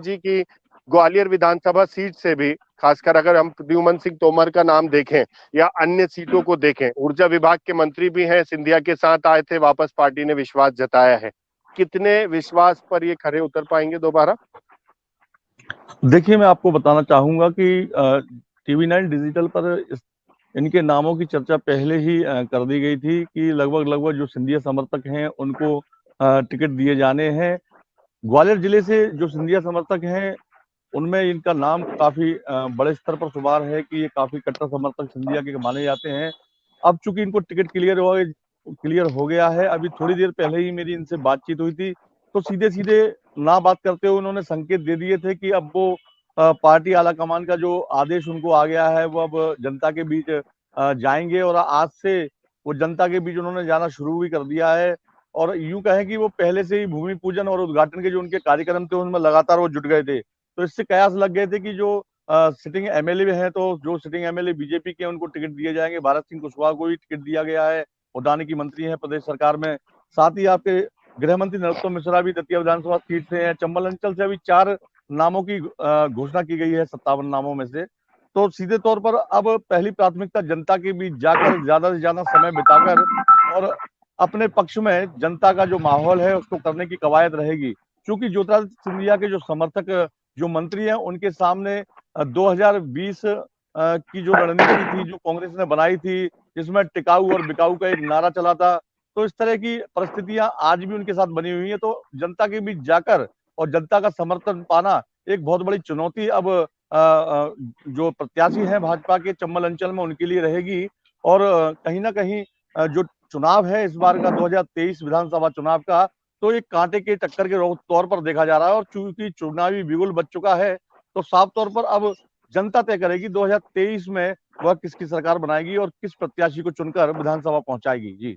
जी की ग्वालियर विधानसभा सीट से भी, खासकर अगर हम प्रद्युमन सिंह तोमर का नाम देखें या अन्य सीटों को देखें, ऊर्जा विभाग के मंत्री भी हैं, सिंधिया के साथ आए थे, वापस पार्टी ने विश्वास जताया है। कितने विश्वास पर ये खरे उतर पाएंगे दोबारा? देखिए, मैं आपको बताना चाहूंगा कि टीवी9 डिजिटल पर इनके नामों की चर्चा पहले ही कर दी गई थी कि लगभग लगभग जो सिंधिया समर्थक हैं उनको टिकट दिए जाने हैं। ग्वालियर जिले से जो सिंधिया समर्थक हैं उनमें इनका नाम काफी बड़े स्तर पर शुमार है कि ये काफी कट्टर समर्थक सिंधिया के माने जाते हैं। अब चूंकि इनको टिकट क्लियर हो गया है, अभी थोड़ी देर पहले ही मेरी इनसे बातचीत हुई थी, तो सीधे सीधे ना बात करते हुए उन्होंने संकेत दे दिए थे कि अब वो पार्टी आला कमान का जो आदेश उनको आ गया है वो अब जनता के बीच जाएंगे, और आज से वो जनता के बीच उन्होंने जाना शुरू भी कर दिया है। और यूं कहें कि वो पहले से ही भूमि पूजन और उद्घाटन के जो उनके कार्यक्रम थे उनमें लगातार वो जुट गए थे। तो इससे कयास लग गए थे कि जो सिटिंग एमएलए हैं, तो जो सिटिंग एमएलए बीजेपी के उनको टिकट दिए जाएंगे। भारत सिंह कुशवाहा को भी टिकट दिया गया है, उद्यानिकी की मंत्री हैं प्रदेश सरकार में। साथ ही आपके गृह मंत्री नरोत्तम मिश्रा भी दतिया विधानसभा सीट से हैं। चंबल अंचल से अभी 4 नामों की घोषणा की गई है 57 नामों में से। तो सीधे तौर पर अब पहली प्राथमिकता जनता के बीच जाकर ज्यादा से ज्यादा समय बिताकर और अपने पक्ष में जनता का जो माहौल है उसको करने की कवायद रहेगी। क्योंकि ज्योतिरादित्य सिंधिया के जो समर्थक जो मंत्री हैं उनके सामने 2020 की जो रणनीति थी जो कांग्रेस ने बनाई थी, जिसमें टिकाऊ और बिकाऊ का एक नारा चला था, तो इस तरह की परिस्थितियां आज भी उनके साथ बनी हुई है। तो जनता के बीच जाकर और जनता का समर्थन पाना एक बहुत बड़ी चुनौती अब जो प्रत्याशी हैं भाजपा के चंबल अंचल में उनके लिए रहेगी। और कहीं ना कहीं जो चुनाव है इस बार का 2023 विधानसभा चुनाव का, तो एक कांटे के टक्कर के तौर पर देखा जा रहा है। और चूंकि चुनावी बिगुल बच चुका है, तो साफ तौर पर अब जनता तय करेगी 2023 में वह किसकी सरकार बनाएगी और किस प्रत्याशी को चुनकर विधानसभा पहुंचाएगी। जी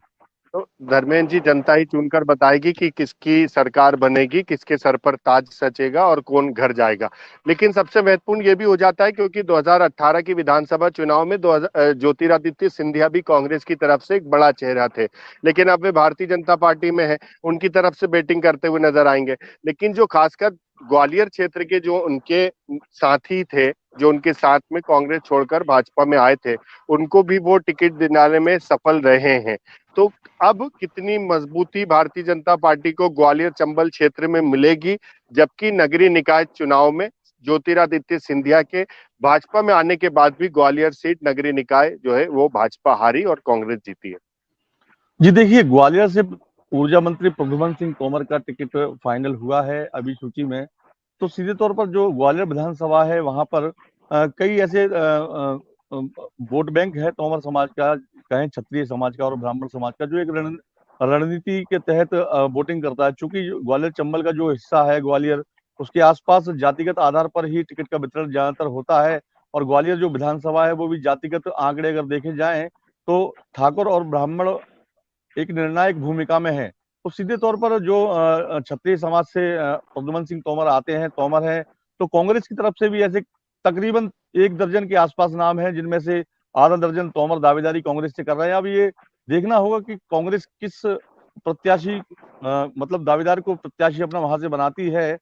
तो धर्मेंद्र जी, जनता ही चुनकर बताएगी कि किसकी सरकार बनेगी, किसके सर पर ताज सचेगा और कौन घर जाएगा। लेकिन सबसे महत्वपूर्ण ये भी हो जाता है क्योंकि 2018 की विधानसभा चुनाव में ज्योतिरादित्य सिंधिया भी कांग्रेस की तरफ से एक बड़ा चेहरा थे, लेकिन अब वे भारतीय जनता पार्टी में है, उनकी तरफ से बैटिंग करते हुए नजर आएंगे। लेकिन जो खासकर ग्वालियर क्षेत्र के जो उनके साथी थे, जो उनके साथ में कांग्रेस छोड़कर भाजपा में आए थे, उनको भी वो टिकट दिलाने में सफल रहे हैं। तो अब कितनी मजबूती भारतीय जनता पार्टी को ग्वालियर चंबल क्षेत्र में मिलेगी, जबकि नगरीय निकाय चुनाव में ज्योतिरादित्य सिंधिया के भाजपा में आने के बाद भी ग्वालियर सीट नगरीय निकाय जो है वो भाजपा हारी और कांग्रेस जीती है? जी देखिए, ग्वालियर से ऊर्जा मंत्री प्रद्युमन सिंह तोमर का टिकट फाइनल हुआ है अभी सूची में। तो सीधे तौर पर जो ग्वालियर विधानसभा है वहां पर कई ऐसे वोट बैंक है तोमर समाज का, कहें क्षत्रिय समाज का और ब्राह्मण समाज का, जो एक रणनीति के तहत वोटिंग करता है। चूंकि ग्वालियर चंबल का जो हिस्सा है ग्वालियर, उसके आसपास जातिगत आधार पर ही टिकट का वितरण ज्यादातर होता है। और ग्वालियर जो विधानसभा है वो भी जातिगत आंकड़े अगर देखे जाएं तो ठाकुर और ब्राह्मण एक निर्णायक भूमिका में है। तो सीधे तौर पर जो क्षत्रिय समाज से प्रद्युमन सिंह तोमर आते हैं, तोमर हैं, तो कांग्रेस की तरफ से भी ऐसे तकरीबन 1 दर्जन के आसपास नाम है, जिनमें से आधा दर्जन तोमर दावेदारी कांग्रेस से कर रहे हैं। अब ये देखना होगा कि कांग्रेस किस प्रत्याशी मतलब दावेदार को प्रत्याशी अपना वहां से बनाती है।